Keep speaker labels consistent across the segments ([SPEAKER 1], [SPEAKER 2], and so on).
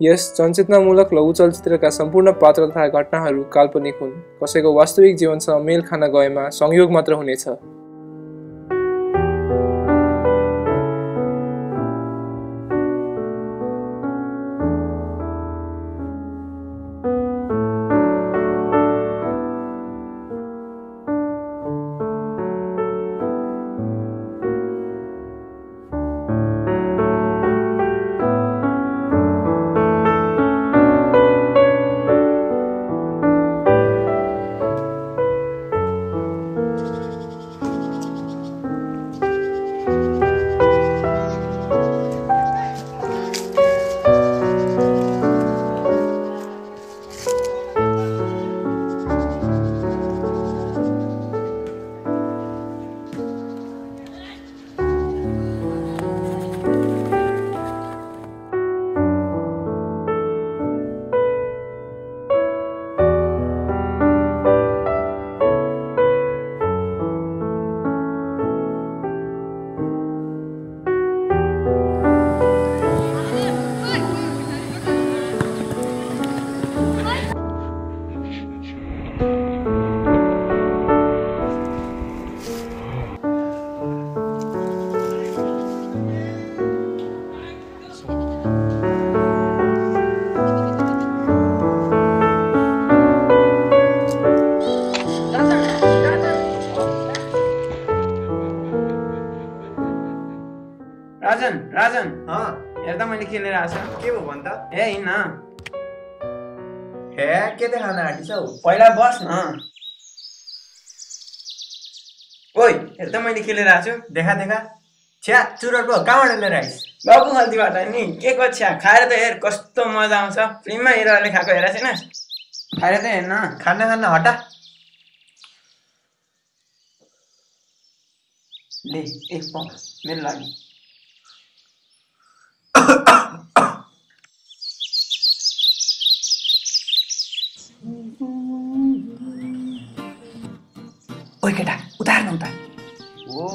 [SPEAKER 1] यस जनचेतनामूलक लघु चलचित्रका सम्पूर्ण पात्र तथा घटनाहरू काल्पनिक हुन्। कसैको वास्तविक जीवनसँग मेल खान गएमा संयोग मात्र हुनेछ।
[SPEAKER 2] राजन हेर्दा मैले खेलेर आएको छु।
[SPEAKER 3] के भयो भन् त?
[SPEAKER 2] ए हिँड्न।
[SPEAKER 3] हे के देखाउन आँटिस हौ?
[SPEAKER 2] पहिला बस न। ओइ हेर्दा मैले खेलेर आएको छु।
[SPEAKER 3] देखा छ्या चुरोट पो कहाँबाट लिएर आइस?
[SPEAKER 2] बाबु खल्तीबाट नि। के को छ्या खाएर त हेर कस्तो मजा आउँछ। फिल्ममा हिरोहरूले खाएको हेरेको छैनस्? खाएर त हेर्न।
[SPEAKER 3] खान्न हटा।
[SPEAKER 2] ले एक पाउ मेरो लागि। ओइ केटा उतार न उता।
[SPEAKER 3] ओ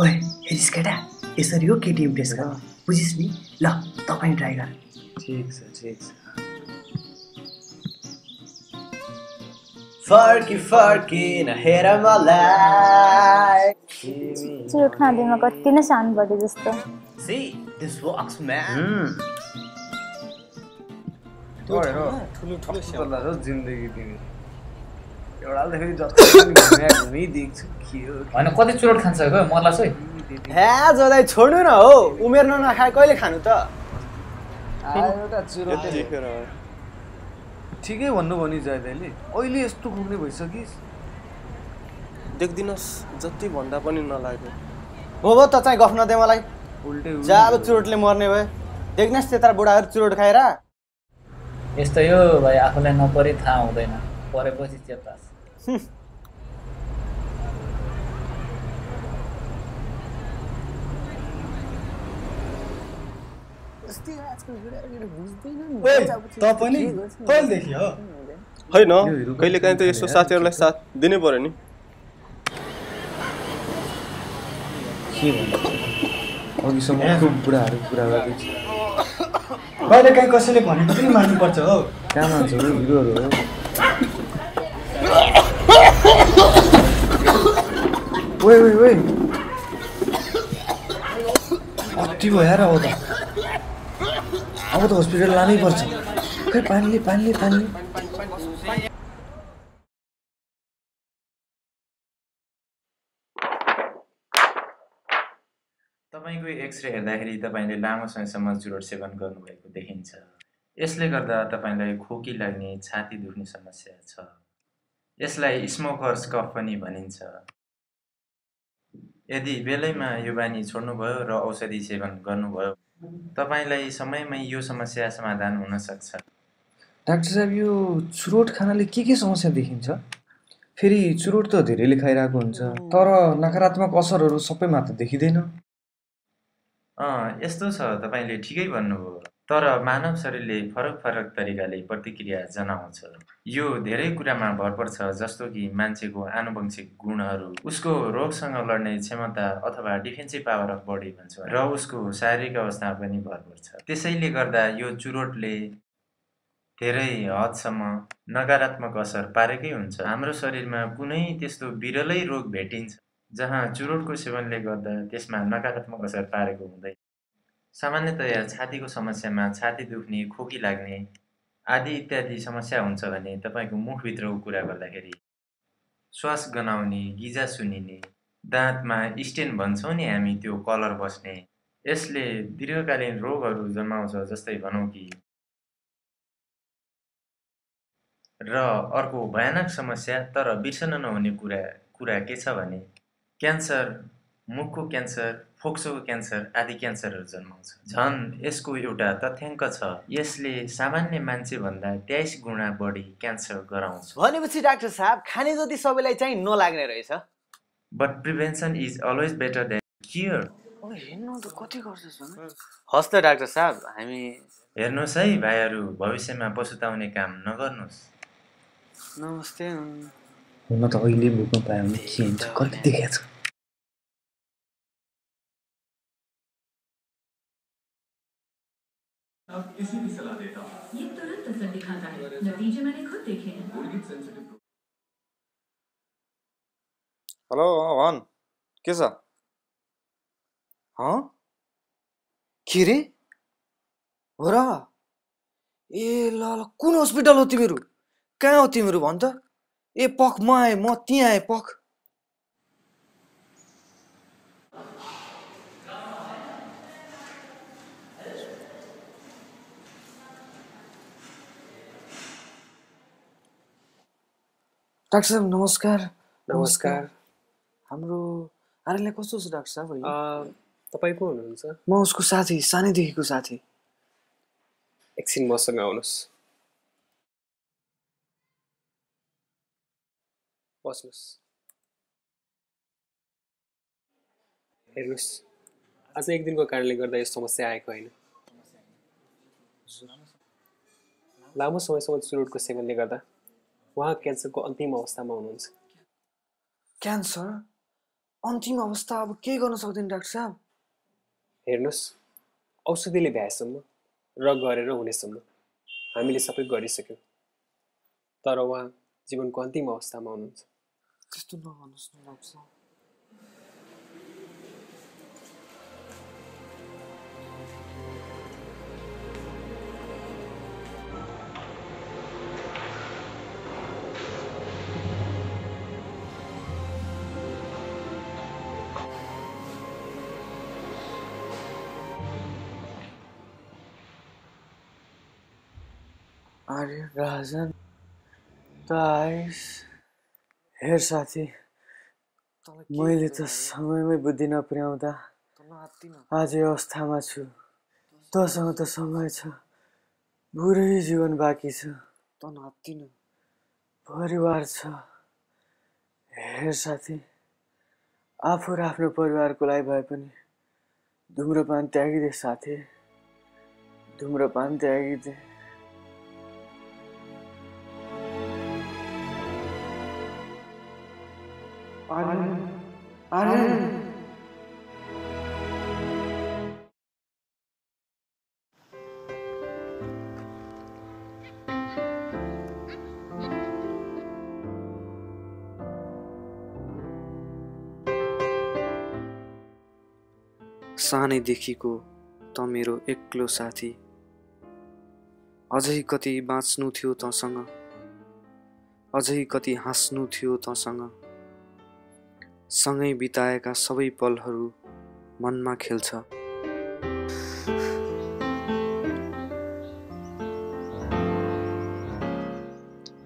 [SPEAKER 2] ओइ हेरिस केटा यसरी हो केटी इम्प्रेस गर। बुझिस् नि? ल त पनि ट्राई गर।
[SPEAKER 3] ठीक छ। फर्की नहेर मलाई।
[SPEAKER 4] चुरोट खाँदैमा कति नै सानो बढे जस्तो।
[SPEAKER 3] See, this works, man. ठुलो पर्ला हो जिन्दगी तिमी। एउटा देखेर जति घुमी देख्छु के हो।
[SPEAKER 5] हैन कति चुरोट खान्छ गयो मलाई चाहिँ।
[SPEAKER 6] हे जदाइ छोड्नु न हो। उमेर नखाए कहिले खानु त?
[SPEAKER 3] एउटा चुरोट देखेर ठिकै भन्नु भनी जाइदाले अहिले यस्तो खुक्ने भइसकिस्।
[SPEAKER 6] देख्दिनस् जति भन्दा पनि नलाग्यो। हो त चाहिँ गफ नदे मलाई।
[SPEAKER 3] उल्टे
[SPEAKER 6] जाब चुरोटले मर्ने भए। देख्नस् त्यता बुढाहरू चुरोट खाएर।
[SPEAKER 5] यस्तो यो भाइ आफूलाई नपरे थाहा हुँदैन। परेपछि चेतास।
[SPEAKER 6] त पनि कहिले देखि हो? होइन कहिले काहीँ त यसो साथीहरूलाई साथ दिनै पर्यो नि।
[SPEAKER 3] अघिसम्म खुब बुढाहरू कुरा गर्दैछ।
[SPEAKER 6] कहिले काहीँ कसैले भनेको पनि मान्नुपर्छ हो।
[SPEAKER 3] कहाँ मान्छ हो हिरोहरू हो। ओइ कति भयो यार। अब त हस्पिटल लानै पर्छ। खै पानी।
[SPEAKER 7] तपाईको एक्सरे हेर्दाखेरि तपाईले लामो समयसम्म चुरोट सेवन गर्नुभएको देखिन्छ। यसले गर्दा तपाईलाई खोकी लाग्ने, छाती दुख्ने समस्या छ। यसलाई स्मोकर्स कफ पनि भनिन्छ। यदि बेलैमा यो बानी छोड्नुभयो र औषधि सेवन गर्नुभयो तपाईलाई समयमै यो समस्या समाधान हुन सक्छ।
[SPEAKER 3] डाक्टर साहब यो चुरोट खानाले के समस्या देखिन्छ? फेरि चुरोट त धेरैले खाइरहेको हुन्छ तर नकारात्मक असरहरू सबैमा त देखिँदैन।
[SPEAKER 7] यस्तो छ, तपाईले ठिकै भन्नुभयो। तर मानव शरीरले फरक फरक तरिकाले प्रतिक्रिया जनाउँछ। यो धेरै कुरामा भर पर्छ, जस्तो कि मान्छेको आनुवंशिक गुणहरू, उसको रोगसँग लड्ने क्षमता अथवा डिफेन्सिभ पावर अफ बडी भन्छ, र उसको शारीरिक अवस्थामा पनि भर पर्छ। त्यसैले गर्दा यो चुरोटले धेरै हदसम्म नकारात्मक असर पारेकै हुन्छ। हाम्रो शरीरमा कुनै त्यस्तो बिरलै रोग भेटिन्छ जहाँ चुरोटको सेवनले गर्दा त्यसमा नकारात्मक असर पारेको हुँदैन। सामान्यतया छातीको समस्यामा छाती दुख्ने, खोकी लाग्ने आदि इत्यादि समस्या हुन्छ भने तपाईँको मुखभित्रको कुरा गर्दाखेरि श्वास गनाउने, गिजा सुनिने, दाँतमा स्टेन भन्छौँ नि हामी, त्यो कलर बस्ने, यसले दीर्घकालीन रोगहरू जन्माउँछ, जस्तै भनौँ कि। र अर्को भयानक समस्या तर बिर्सन नहुने कुरा के छ भने क्यान्सर, मुखको क्यान्सर, फोक्सोको क्यान्सर आदि क्यान्सरहरू जन्माउँछ। झन् यसको एउटा तथ्याङ्क छ, यसले सामान्य मान्छेभन्दा 23 गुणा बढी क्यान्सर गराउँछ।
[SPEAKER 8] भनेपछि डाक्टर साहब खाने जति सबैलाई चाहिँ नलाग्ने रहेछ।
[SPEAKER 7] But prevention is always better than cure.
[SPEAKER 8] हेर्नु त कति गर्छस् भने। हस् त डाक्टर साहब, हामी
[SPEAKER 7] हेर्नुहोस् है भाइहरू, भविष्यमा पछुताउने काम नगर्नुहोस्।
[SPEAKER 8] नमस्ते।
[SPEAKER 3] हुन त अहिले भुक्न पायो भने के हुन्छ, कति देखेको छ।
[SPEAKER 9] किसी भी सलाह देता हूं, ये तुरंत असर दिखाता है, नतीजे मैंने खुद देखे हैं।
[SPEAKER 3] हेलो भन, के छ?
[SPEAKER 8] के रे हो र? ए ल कुन हस्पिटल हो तिमीहरू? कहाँ हो तिमीहरू भन त? ए पख, म आएँ, म त्यहाँ आएँ पख। डाक्टर साहब नमस्कार।
[SPEAKER 10] नमस्कार।
[SPEAKER 8] हाम्रो आर्यनलाई कस्तो छ डाक्टर साहब?
[SPEAKER 10] तपाईँ को हुनुहुन्छ?
[SPEAKER 8] म उसको साथी, सानैदेखिको साथी।
[SPEAKER 10] एकछिन मसँग आउनुहोस्। बस्नुहोस्। हेर्नुहोस्, आज एक दिनको कारणले गर्दा यो समस्या आएको होइन। लामो समयसम्म चुरोटको सेवनले गर्दा उहाँ क्यान्सरको अन्तिम अवस्थामा हुनुहुन्छ।
[SPEAKER 8] क्यान्सर अन्तिम अवस्था? अब के गर्न सक्दैन डाक्टर साहब?
[SPEAKER 10] हेर्नुहोस्, औषधिले भ्याएसम्म र गरेर हुनेसम्म हामीले सबै गरिसक्यौँ, तर उहाँ जीवनको अन्तिम अवस्थामा हुनुहुन्छ।
[SPEAKER 8] त्यस्तो नभन्नुहोस् न डाक्टर साहब। आर्य, राजन, त आइस। हेर साथी, मैले त समयमै बुद्धि नपुर्याउँदा आज यो अवस्थामा छु। तसँग त समय छ, पुरै जीवन बाँकी छ, परिवार छ। हेर साथी, आफू र आफ्नो परिवारको लागि भए पनि धुम्रपान त्यागिदे साथी, धुम्रपान त्यागिदे।
[SPEAKER 11] सानैदेखिको त मेरो एक्लो साथी, अझै कति बाँच्नु थियो तँसँग, अझै कति हाँस्नु थियो तँसँग। सँगै बिताएका सबै पलहरू मनमा खेल्छ।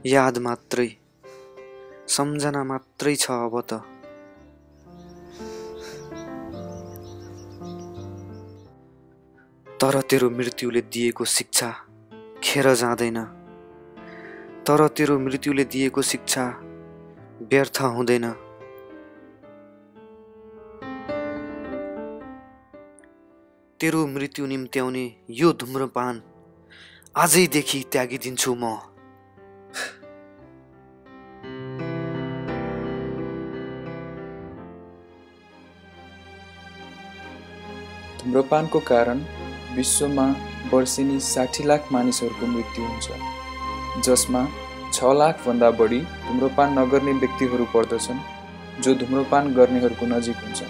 [SPEAKER 11] याद मात्रै, सम्झना मात्रै छ अब त। तर तेरो मृत्युले दिएको शिक्षा खेर जाँदैन, तर तेरो मृत्युले दिएको शिक्षा व्यर्थ हुँदैन। तेरो मृत्यु निम्त्याउने यो धुम्रपान आजैदेखि त्यागिदिन्छु म।
[SPEAKER 3] धुम्रपानको कारण विश्वमा वर्षेनी 60 लाख मानिसहरूको मृत्यु हुन्छ, जसमा 6 लाखभन्दा बढी धुम्रपान नगर्ने व्यक्तिहरू पर्दछन् जो धुम्रपान गर्नेहरूको नजिक हुन्छ।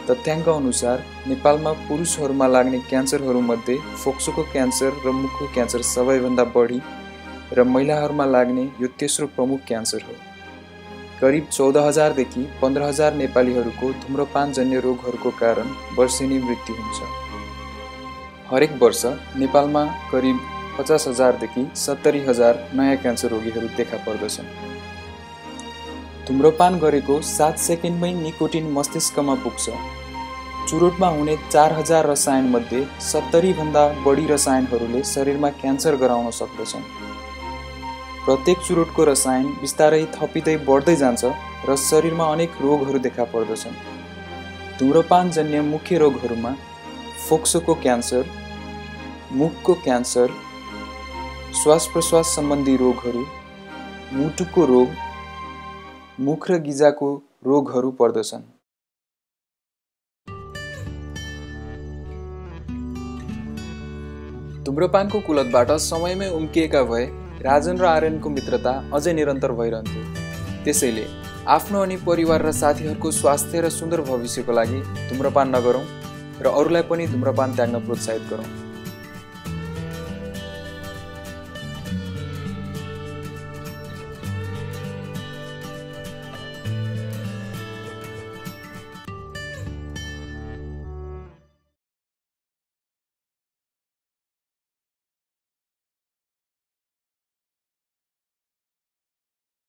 [SPEAKER 3] तथ्याङ्क अनुसार नेपालमा पुरुषहरूमा लाग्ने क्यान्सरहरूमध्ये फोक्सोको क्यान्सर र मुखको क्यान्सर सबैभन्दा बढी र महिलाहरूमा लाग्ने यो तेस्रो प्रमुख क्यान्सर हो। करिब 14,000 देखि 15,000 नेपालीहरूको धुम्रपानजन्य रोगहरूको कारण वर्षेनी मृत्यु हुन्छ। हरेक वर्ष नेपालमा करिब 50,000 देखि 70,000 नयाँ क्यान्सर रोगीहरू देखा पर्दछन्। धुम्रपान गरेको 7 सेकेन्डमै निकोटिन मस्तिष्कमा पुग्छ। चुरोटमा हुने 4,000 रसायनमध्ये 70 भन्दा बढी रसायनहरूले शरीरमा क्यान्सर गराउन सक्दछन्। प्रत्येक चुरोटको रसायन बिस्तारै थपिँदै बढ्दै जान्छ र शरीरमा अनेक रोगहरू देखा पर्दछन्। धुम्रपानजन्य मुख्य रोगहरूमा फोक्सोको क्यान्सर, मुखको क्यान्सर, श्वास प्रश्वास सम्बन्धी रोगहरू, मुटुको रोग, मुख र गिजाको रोगहरू पर्दछन्। धुम्रपानको कुलतबाट समयमै उम्किएका भए राजन र आर्यनको मित्रता अझै निरन्तर भइरहन्थ्यो। त्यसैले आफ्नो अनि परिवार र साथीहरूको स्वास्थ्य र सुन्दर भविष्यको लागि धुम्रपान नगरौँ र अरूलाई पनि धुम्रपान त्याग्न प्रोत्साहित गरौँ।